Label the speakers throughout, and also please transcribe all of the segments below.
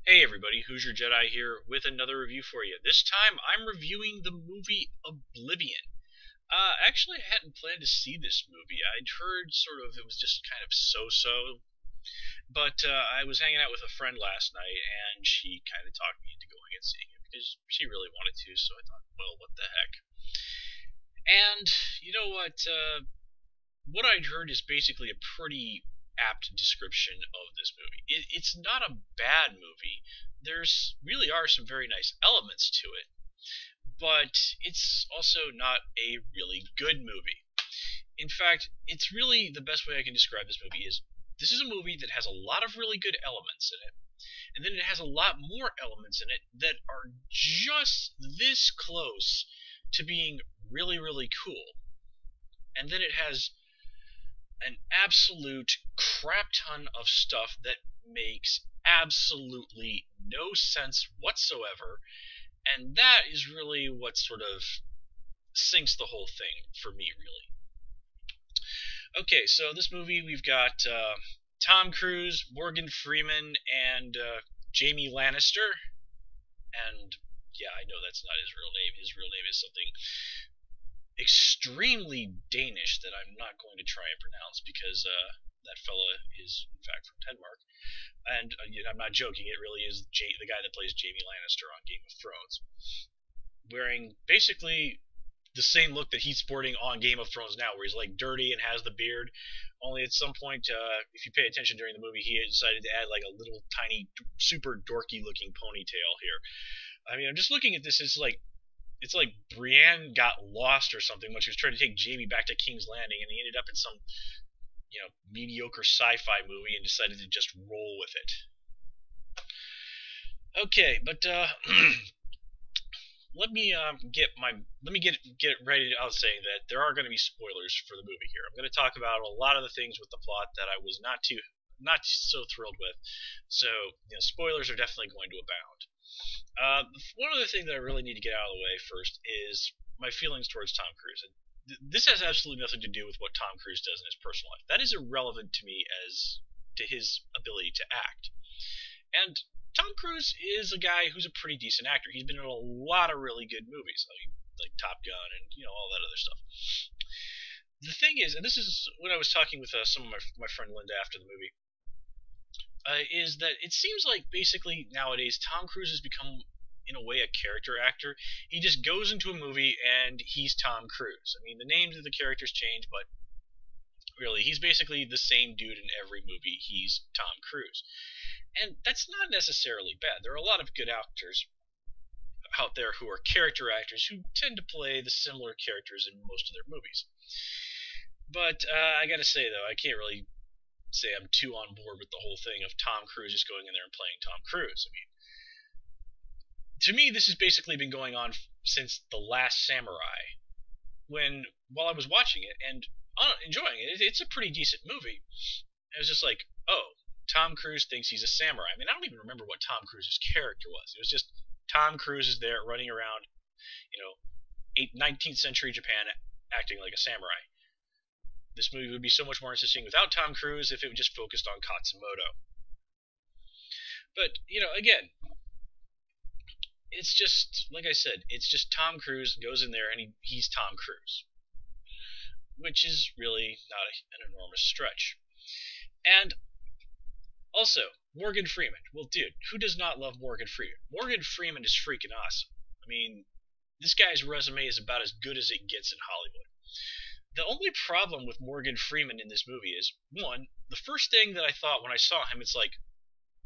Speaker 1: Hey everybody, Hoosier Jedi here with another review for you. This time I'm reviewing the movie Oblivion. Actually, I hadn't planned to see this movie. I'd heard sort of it was just kind of so-so, but I was hanging out with a friend last night and she kind of talked me into going and seeing it because she really wanted to, so I thought, well, what the heck. And you know what I'd heard is basically a pretty apt description of this movie. It's not a bad movie. There's really are some very nice elements to it, but it's also not a really good movie. In fact, it's really the best way I can describe this movie is this is a movie that has a lot of really good elements in it, and then it has a lot more elements in it that are just this close to being really, really cool. And then it has an absolute crap ton of stuff that makes absolutely no sense whatsoever, and that is really what sort of sinks the whole thing for me, really. Okay, so this movie we've got Tom Cruise, Morgan Freeman, and Jamie Lannister, and yeah, I know that's not his real name. His real name is something extremely Danish that I'm not going to try and pronounce because that fella is in fact from Denmark, and I'm not joking. It really is the guy that plays Jamie Lannister on Game of Thrones, wearing basically the same look that he's sporting on Game of Thrones now, where he's like dirty and has the beard. Only at some point, if you pay attention during the movie, he decided to add like a little tiny, super dorky looking ponytail here. I mean, I'm just looking at this. It's like Brienne got lost or something when she was trying to take Jamie back to King's Landing, and he ended up in some, mediocre sci-fi movie and decided to just roll with it. Okay, but let me get ready to. I was saying that there are going to be spoilers for the movie here. I'm going to talk about a lot of the things with the plot that I was not so thrilled with. So spoilers are definitely going to abound. One other thing that I really need to get out of the way first is my feelings towards Tom Cruise. And this has absolutely nothing to do with what Tom Cruise does in his personal life. That is irrelevant to me as to his ability to act. And Tom Cruise is a guy who's a pretty decent actor. He's been in a lot of really good movies, like Top Gun and all that other stuff. The thing is, and this is when I was talking with some of my friend Linda after the movie, is that it seems like basically nowadays Tom Cruise has become, in a way, a character actor. He just goes into a movie and he's Tom Cruise. I mean, the names of the characters change, but really, he's basically the same dude in every movie. He's Tom Cruise. And that's not necessarily bad. There are a lot of good actors out there who are character actors who tend to play the similar characters in most of their movies. But I gotta say, though, I can't really say I'm too on board with the whole thing of Tom Cruise just going in there and playing Tom Cruise. I mean, to me, this has basically been going on since The Last Samurai. While I was watching it and enjoying it, it's a pretty decent movie. I was just like, oh, Tom Cruise thinks he's a samurai. I mean, I don't even remember what Tom Cruise's character was. It was just Tom Cruise is there running around, 19th century Japan acting like a samurai. This movie would be so much more interesting without Tom Cruise if it just focused on Katsumoto. But, again, it's just, like I said, it's just Tom Cruise goes in there and he's Tom Cruise. Which is really not an enormous stretch. And also, Morgan Freeman. Well, dude, who does not love Morgan Freeman? Morgan Freeman is freaking awesome. I mean, this guy's resume is about as good as it gets in Hollywood. The only problem with Morgan Freeman in this movie is, one, the first thing that I thought when I saw him, it's like,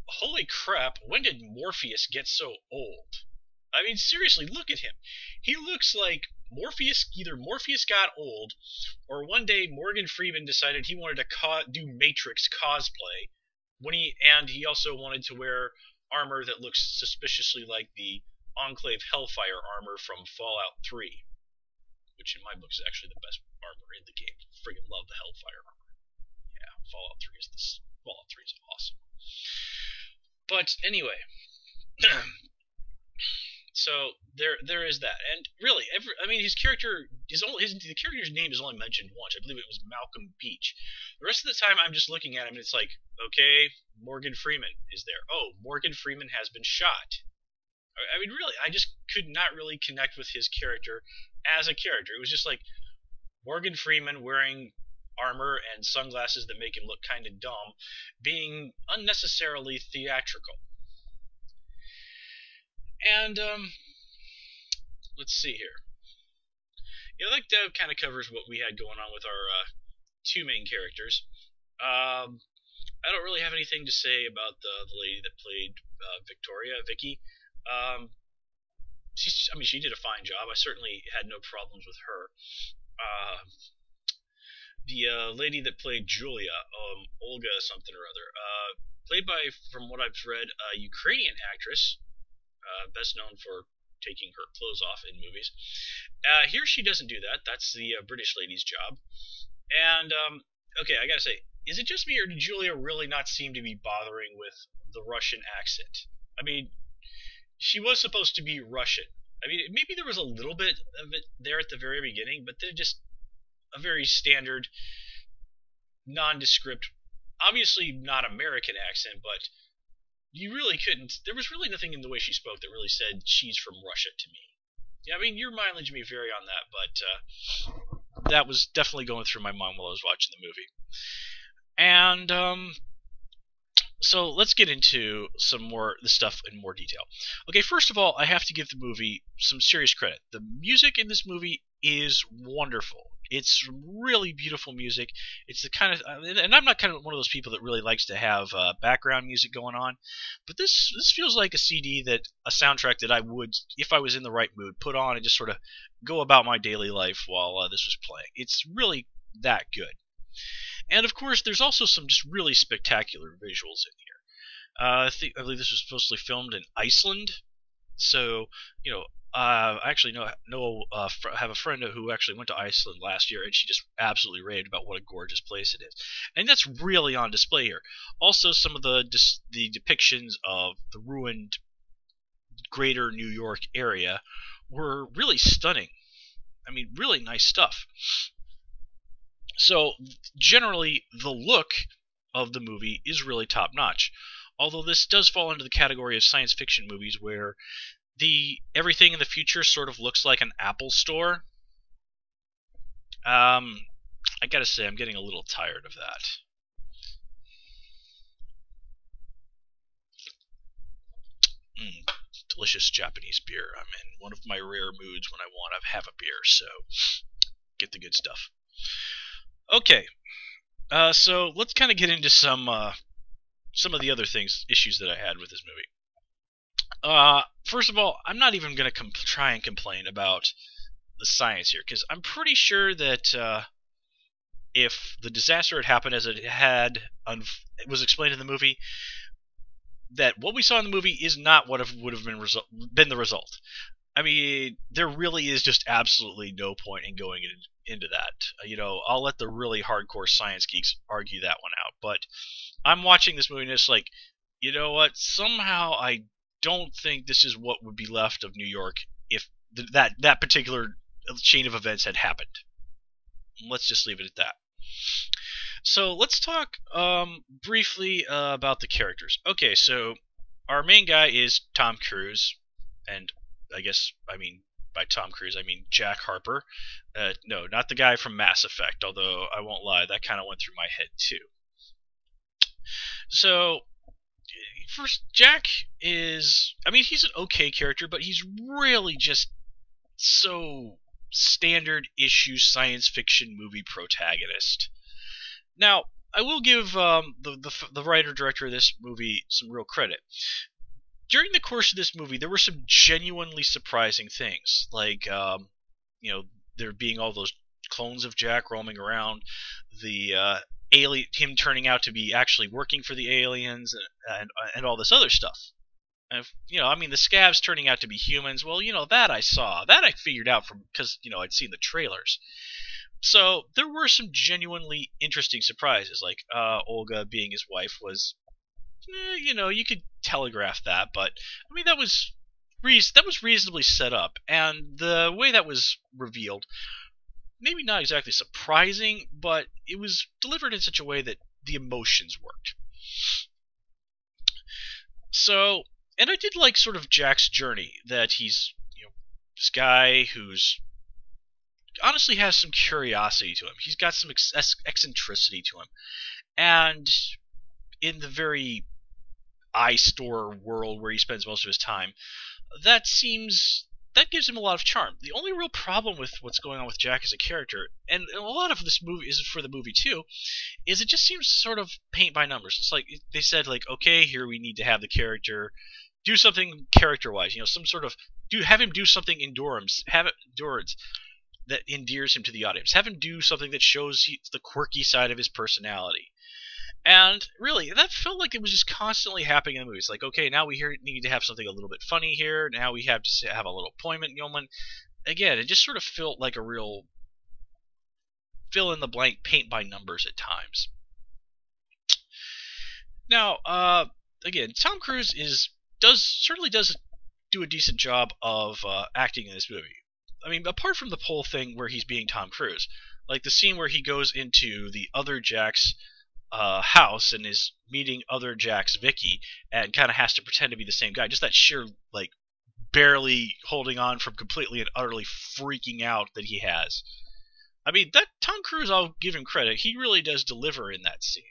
Speaker 1: holy crap, when did Morpheus get so old? I mean, seriously, look at him. He looks like either Morpheus got old, or one day Morgan Freeman decided he wanted to do Matrix cosplay, and he also wanted to wear armor that looks suspiciously like the Enclave Hellfire armor from Fallout 3, which in my book is actually the best armor in the game. Friggin' love the Hellfire armor. Yeah, Fallout 3 is awesome. But anyway, So there is that, and really, I mean, his character is only the character's name is only mentioned once. I believe it was Malcolm Beach. The rest of the time, I'm just looking at him, and it's like, okay, Morgan Freeman is there. Oh, Morgan Freeman has been shot. I mean, really, I just could not really connect with his character as a character. It was just like Morgan Freeman wearing armor and sunglasses that make him look kind of dumb, being unnecessarily theatrical. And let's see here. I think that kind of covers what we had going on with our two main characters. I don't really have anything to say about the lady that played Victoria, Vicky. Um, I mean, she did a fine job. I certainly had no problems with her. Uh, the lady that played Julia, Olga something or other, played by, from what I've read, a Ukrainian actress, best known for taking her clothes off in movies. Here she doesn't do that. That's the British lady's job. And okay, I gotta say, is it just me or did Julia really not seem to be bothering with the Russian accent? I mean, she was supposed to be Russian. I mean, maybe there was a little bit of it there at the very beginning, but then just a very standard, nondescript, obviously not American accent, but you really couldn't. There was really nothing in the way she spoke that really said she's from Russia to me. Yeah, I mean, your mileage may vary on that, but that was definitely going through my mind while I was watching the movie. And so let's get into some more the stuff in more detail. Okay, first of all, I have to give the movie some serious credit. The music in this movie is wonderful. It's really beautiful music. It's the kind of, and I'm not kind of one of those people that really likes to have background music going on, but this feels like a CD that a soundtrack that I would, if I was in the right mood, put on and just sort of go about my daily life while this was playing. It's really that good. And of course, there's also some just really spectacular visuals in here. I believe this was supposedly filmed in Iceland. So, I actually have a friend who actually went to Iceland last year, and she just absolutely raved about what a gorgeous place it is. And that's really on display here. Also, some of the depictions of the ruined greater New York area were really stunning. I mean, really nice stuff. So, generally, the look of the movie is really top-notch. Although this does fall into the category of science fiction movies where everything in the future sort of looks like an Apple store. I gotta say, I'm getting a little tired of that. Delicious Japanese beer. I'm in one of my rare moods when I want to have a beer, so get the good stuff. Okay, so let's kind of get into some of the other issues that I had with this movie. First of all, I'm not even going to try and complain about the science here, because I'm pretty sure that if the disaster had happened as it was explained in the movie, that what we saw in the movie is not what would have been the result. I mean, there really is just absolutely no point in going into that. I'll let the really hardcore science geeks argue that one out, but I'm watching this movie and it's like, you know what? Somehow I don't think this is what would be left of New York if that particular chain of events had happened. Let's just leave it at that. So let's talk briefly about the characters. Okay, so our main guy is Tom Cruise, and by Tom Cruise I mean Jack Harper. No, not the guy from Mass Effect, although I won't lie, that kind of went through my head too. So, first, Jack is, he's an okay character, but he's really just so standard issue science fiction movie protagonist. Now, I will give the writer-director of this movie some real credit. During the course of this movie, there were some genuinely surprising things, like, there being all those clones of Jack roaming around, the him turning out to be actually working for the aliens, and all this other stuff. And the scabs turning out to be humans. Well, that I saw, that I figured out because I'd seen the trailers. So there were some genuinely interesting surprises, like Olga being his wife was, you could telegraph that, but that was that was reasonably set up, and the way that was revealed, maybe not exactly surprising, but it was delivered in such a way that the emotions worked. So, and I did like sort of Jack's journey, that he's, this guy who's honestly has some curiosity to him. He's got some eccentricity to him. And in the very eye-store world where he spends most of his time, that gives him a lot of charm. The only real problem with what's going on with Jack as a character, and a lot of this movie is for the movie too, is it just seems sort of paint by numbers. It's like they said, like, okay, here we need to have the character do something character-wise, some sort of have him do something endurance that endears him to the audience. Have him do something that shows the quirky side of his personality. And really, that felt like it was just constantly happening in the movies. Like, okay, now we need to have something a little bit funny here. Now we have to have a little poignant moment. Again, it just sort of felt like a real fill-in-the-blank paint-by-numbers at times. Now, again, Tom Cruise certainly does do a decent job of acting in this movie. I mean, apart from the whole thing where he's being Tom Cruise, like the scene where he goes into the other Jack's house and is meeting other Jack's Vicky and kind of has to pretend to be the same guy. Just that sheer, like, barely holding on from completely and utterly freaking out that he has. I mean, that Tom Cruise, I'll give him credit. He really does deliver in that scene.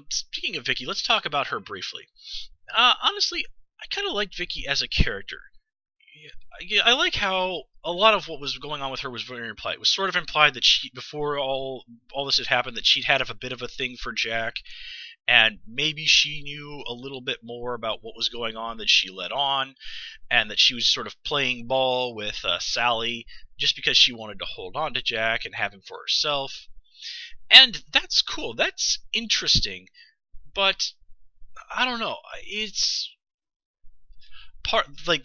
Speaker 1: Speaking of Vicky, let's talk about her briefly. Honestly, I kind of liked Vicky as a character. I like how a lot of what was going on with her was very implied. It was sort of implied that before all this had happened, that she'd had a bit of a thing for Jack, and maybe she knew a little bit more about what was going on than she let on, and that she was sort of playing ball with Sally just because she wanted to hold on to Jack and have him for herself. And that's cool. That's interesting, but I don't know. It's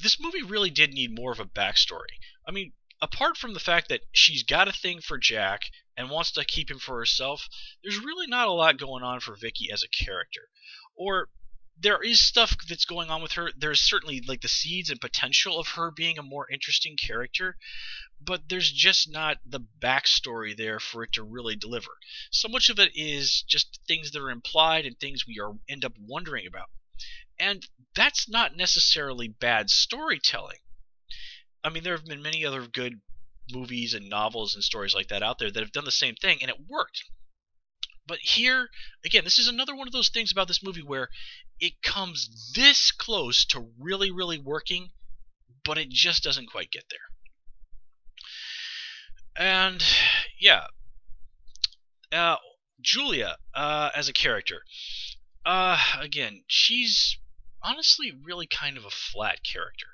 Speaker 1: this movie really did need more of a backstory. I mean, apart from the fact that she's got a thing for Jack and wants to keep him for herself, there's really not a lot going on for Vicky as a character. Or there is stuff that's going on with her. There's certainly like the seeds and potential of her being a more interesting character, but there's just not the backstory there for it to really deliver. So much of it is just things that are implied and things we end up wondering about. And that's not necessarily bad storytelling. I mean, there have been many other good movies and novels and stories like that out there that have done the same thing, and it worked. But here, again, this is another one of those things about this movie where it comes this close to really, really working, but it just doesn't quite get there. And, yeah. Julia, as a character. Again, she's honestly really kind of a flat character.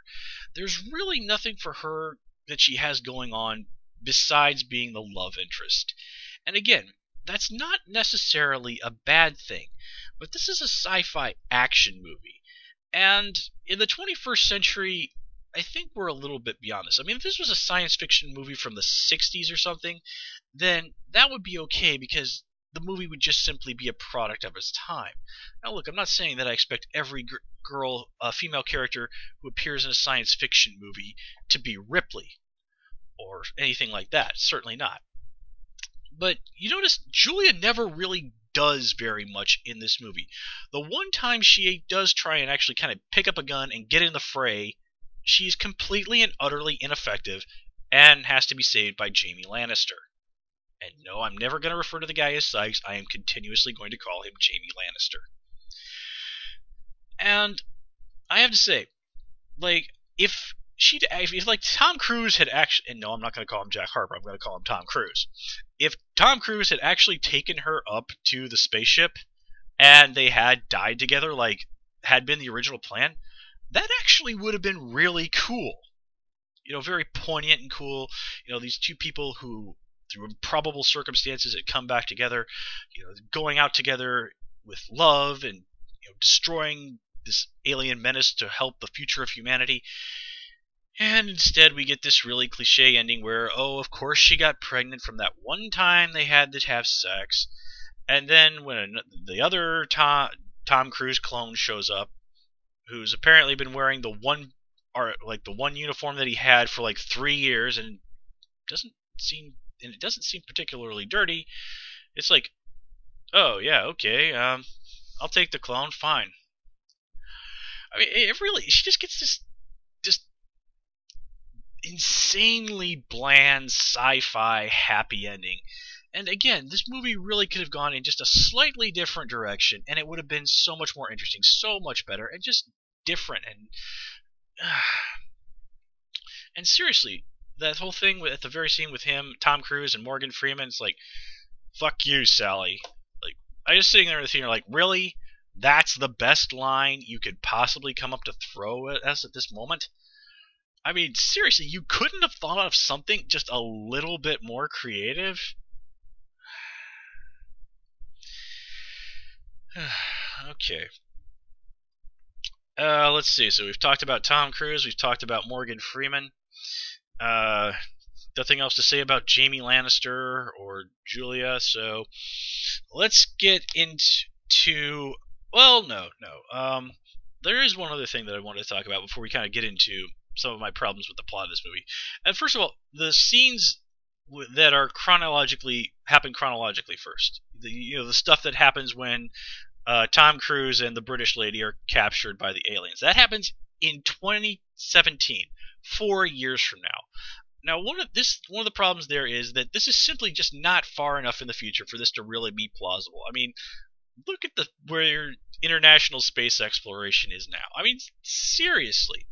Speaker 1: There's really nothing for her that she has going on besides being the love interest. And again, that's not necessarily a bad thing, but this is a sci-fi action movie. And in the 21st century, I think we're a little bit beyond this. I mean, if this was a science fiction movie from the 60s or something, then that would be okay because the movie would just simply be a product of its time. Now look, I'm not saying that I expect every female character who appears in a science fiction movie to be Ripley or anything like that. Certainly not. But you notice Julia never really does very much in this movie. The one time she does try and actually kind of pick up a gun and get in the fray, she's completely and utterly ineffective and has to be saved by Jaime Lannister. And no, I'm never going to refer to the guy as Sykes. I am continuously going to call him Jaime Lannister. And I have to say, like, if like Tom Cruise had actually, and no, I'm not going to call him Jack Harper. I'm going to call him Tom Cruise. If Tom Cruise had actually taken her up to the spaceship and they had died together, like had been the original plan, that actually would have been really cool. Very poignant and cool. These two people who, through improbable circumstances, had come back together, going out together with love and destroying this alien menace to help the future of humanity. And instead we get this really cliche ending where, oh, of course she got pregnant from that one time they had to have sex, and then when the other Tom Cruise clone shows up, who's apparently been wearing the one uniform that he had for like 3 years, and it doesn't seem particularly dirty. It's like, oh yeah, okay, I'll take the clone, fine. I mean, she just gets this just insanely bland sci-fi happy ending. And again, this movie really could have gone in just a slightly different direction, and it would have been so much more interesting, so much better, and just different. And seriously, that whole thing at the very scene with him, Tom Cruise, and Morgan Freeman, it's like, fuck you, Sally. Like, I was sitting there in the theater like, really? That's the best line you could possibly come up to throw at us at this moment? I mean, seriously, you couldn't have thought of something just a little bit more creative? Okay. Let's see. So we've talked about Tom Cruise. We've talked about Morgan Freeman. Nothing else to say about Jamie Lannister or Julia. So let's get into... Well, no. There is one other thing that I wanted to talk about before we kind of get into some of my problems with the plot of this movie. And first of all, the scenes that are happen chronologically first. The stuff that happens when Tom Cruise and the British lady are captured by the aliens. That happens in 2017, 4 years from now. Now, one of the problems there is that this is simply just not far enough in the future for this to really be plausible. I mean, look at where international space exploration is now. I mean, seriously.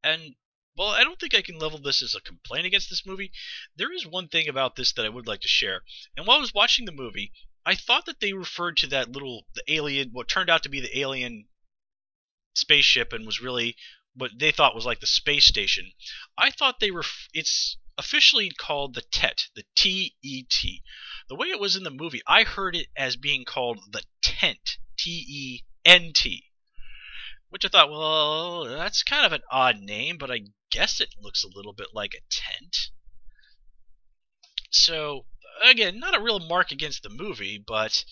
Speaker 1: And, well, I don't think I can level this as a complaint against this movie. There is one thing about this that I would like to share. And while I was watching the movie, I thought that they referred to the alien, what turned out to be the alien spaceship and was really what they thought was like the space station. I thought it's officially called the TET, the T-E-T. The way it was in the movie, I heard it as being called the Tent, T-E-N-T. Which I thought, well, that's kind of an odd name, but I guess it looks a little bit like a tent. So, again, not a real mark against the movie, but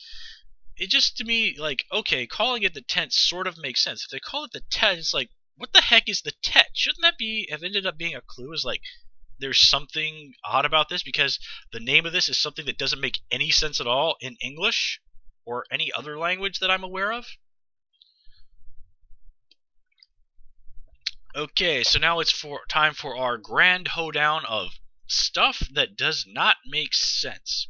Speaker 1: it just, to me, like, okay, calling it the tent sort of makes sense. If they call it the tent, it's like, what the heck is the tet? Shouldn't that have ended up being a clue? Is like, there's something odd about this, because the name of this is something that doesn't make any sense at all in English or any other language that I'm aware of. Okay, so now it's time for our grand hoedown of stuff that does not make sense.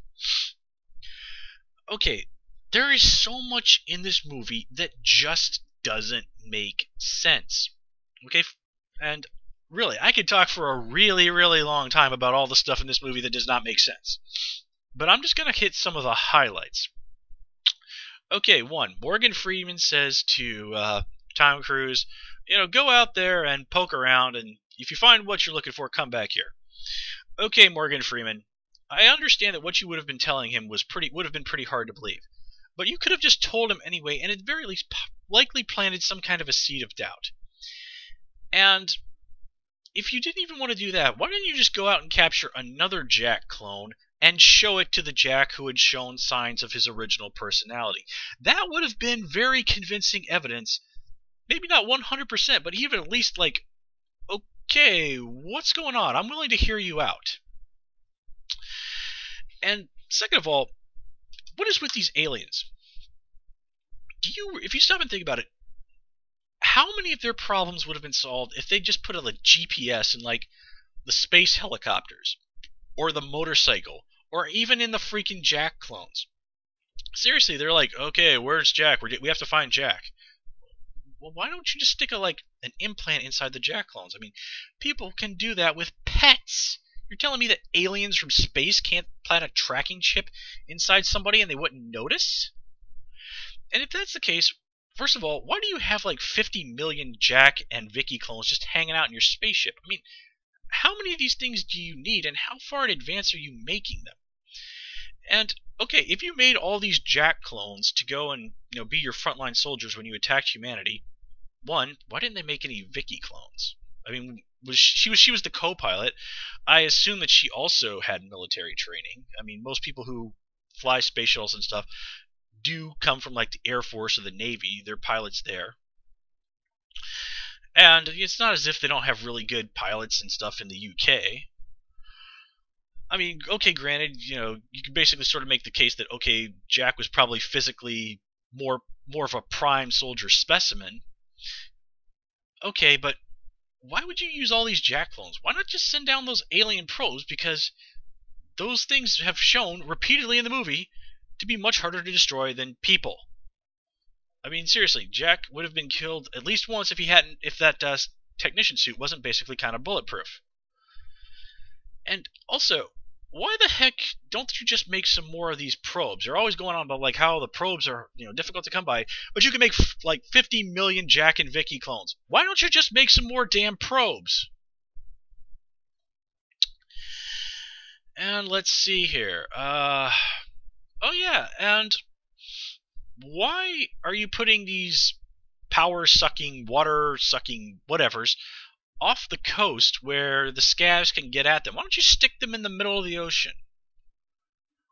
Speaker 1: Okay, there is so much in this movie that just doesn't make sense. Okay, and really, I could talk for a really, really long time about all the stuff in this movie that does not make sense. But I'm just going to hit some of the highlights. Okay, 1. Morgan Freeman says to Tom Cruise, go out there and poke around, and if you find what you're looking for, come back here. Okay, Morgan Freeman, I understand that what you would have been telling him would have been pretty hard to believe. But you could have just told him anyway, and at the very least likely planted some kind of a seed of doubt. And if you didn't even want to do that, why didn't you just go out and capture another Jack clone and show it to the Jack who had shown signs of his original personality? That would have been very convincing evidence. Maybe not 100%, but even at least like, okay, what's going on? I'm willing to hear you out. And second of all, what is with these aliens? If you stop and think about it, how many of their problems would have been solved if they just put a GPS in like the space helicopters, or the motorcycle, or even in the freaking Jack clones? Seriously, they're like, okay, where's Jack? We have to find Jack. Well, why don't you just stick an implant inside the Jack clones? I mean, people can do that with pets. You're telling me that aliens from space can't plant a tracking chip inside somebody and they wouldn't notice? And if that's the case, first of all, why do you have like 50 million Jack and Vicky clones just hanging out in your spaceship? I mean, how many of these things do you need, and how far in advance are you making them? And okay, if you made all these Jack clones to go and be your frontline soldiers when you attacked humanity, one, why didn't they make any Vicky clones? I mean, she was the co-pilot. I assume that she also had military training. I mean, most people who fly space shuttles and stuff do come from like the Air Force or the Navy. They're pilots there. And it's not as if they don't have really good pilots and stuff in the UK. I mean, okay, granted, you can basically sort of make the case that, okay, Jack was probably physically more of a prime soldier specimen. Okay, but why would you use all these Jack clones? Why not just send down those alien probes? Because those things have shown repeatedly in the movie to be much harder to destroy than people. I mean, seriously, Jack would have been killed at least once if that technician suit wasn't basically kind of bulletproof. And also, why the heck don't you just make some more of these probes? They're always going on about like how the probes are difficult to come by, but you can make like 50 million Jack and Vicky clones. Why don't you just make some more damn probes? And let's see here. Oh yeah, and why are you putting these power-sucking, water-sucking whatevers off the coast where the scavs can get at them? Why don't you stick them in the middle of the ocean?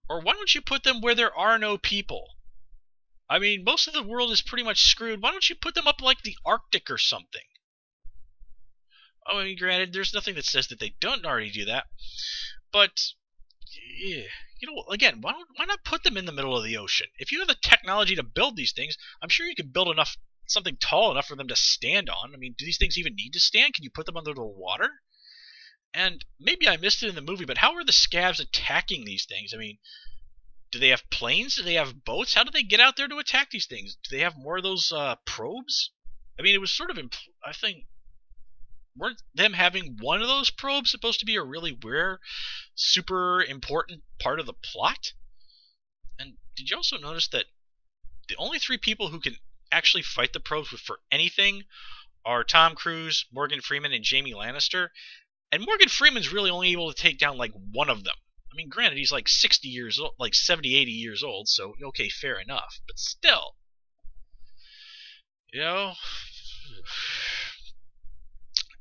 Speaker 1: Or why don't you put them where there are no people? I mean, most of the world is pretty much screwed. Why don't you put them up like the Arctic or something? I mean, granted, there's nothing that says that they don't already do that. But, yeah, again, why not put them in the middle of the ocean? If you have the technology to build these things, I'm sure you could build something tall enough for them to stand on. I mean, do these things even need to stand? Can you put them under the water? And maybe I missed it in the movie, but how are the scavs attacking these things? I mean, do they have planes? Do they have boats? How do they get out there to attack these things? Do they have more of those probes? I mean, it was sort of, I think, weren't them having one of those probes supposed to be a really rare, super important part of the plot? And did you also notice that the only 3 people who can actually fight the probes for anything are Tom Cruise, Morgan Freeman, and Jamie Lannister? And Morgan Freeman's really only able to take down like one of them. I mean, granted, he's like 60 years old, like 70, 80 years old, so okay, fair enough. But still,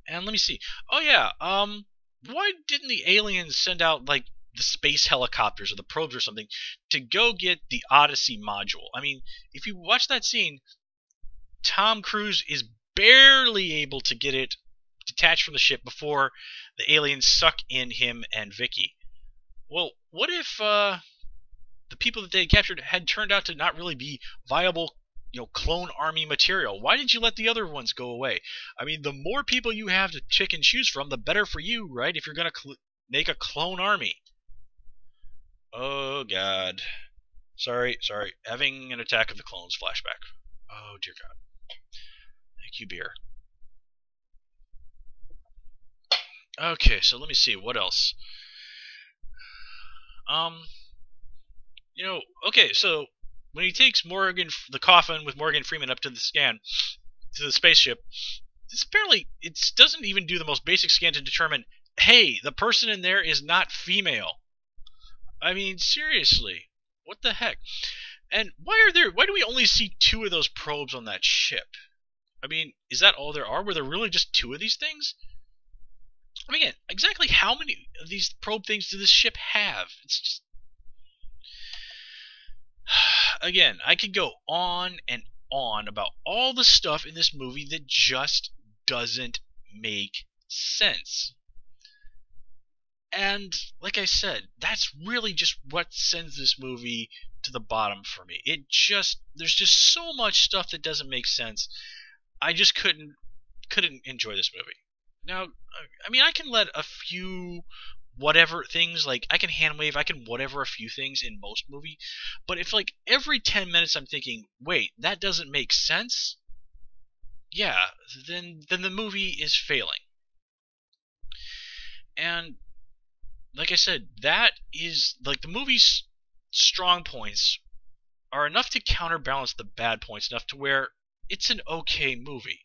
Speaker 1: And let me see. Oh yeah, why didn't the aliens send out like the space helicopters or the probes or something to go get the Odyssey module? I mean, if you watch that scene, Tom Cruise is barely able to get it detached from the ship before the aliens suck in him and Vicky. Well, what if the people that they had captured had turned out to not really be viable, clone army material? Why did you let the other ones go away? I mean, the more people you have to pick and choose from, the better for you, right? If you're going to make a clone army. Oh, God. Sorry. Having an Attack of the Clones flashback. Oh, dear God. Thank you, beer. Okay, so let me see. What else? Okay, so when he takes the coffin with Morgan Freeman up to the spaceship, it doesn't even do the most basic scan to determine, hey, the person in there is not female. I mean, seriously, what the heck? And why do we only see 2 of those probes on that ship? I mean, is that all there are? Were there really just 2 of these things? I mean, again, exactly how many of these probe things does this ship have? It's just... Again, I could go on and on about all the stuff in this movie that just doesn't make sense. And, like I said, that's really just what sends this movie to the bottom for me. There's just so much stuff that doesn't make sense. I just couldn't enjoy this movie. Now, I mean, I can let a few whatever things, like, I can hand wave, I can whatever a few things in most movie, but if, like, every 10 minutes I'm thinking, wait, that doesn't make sense, yeah, then the movie is failing. And, like I said, that is, like, the movie's strong points are enough to counterbalance the bad points, enough to where it's an okay movie.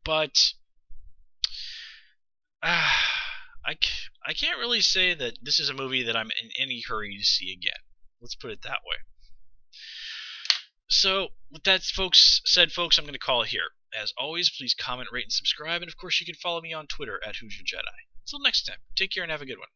Speaker 1: But I can't really say that this is a movie that I'm in any hurry to see again. Let's put it that way. So, with that said, folks, I'm going to call it here. As always, please comment, rate, and subscribe, and of course you can follow me on Twitter at Who's Your Jedi. Until next time, take care and have a good one.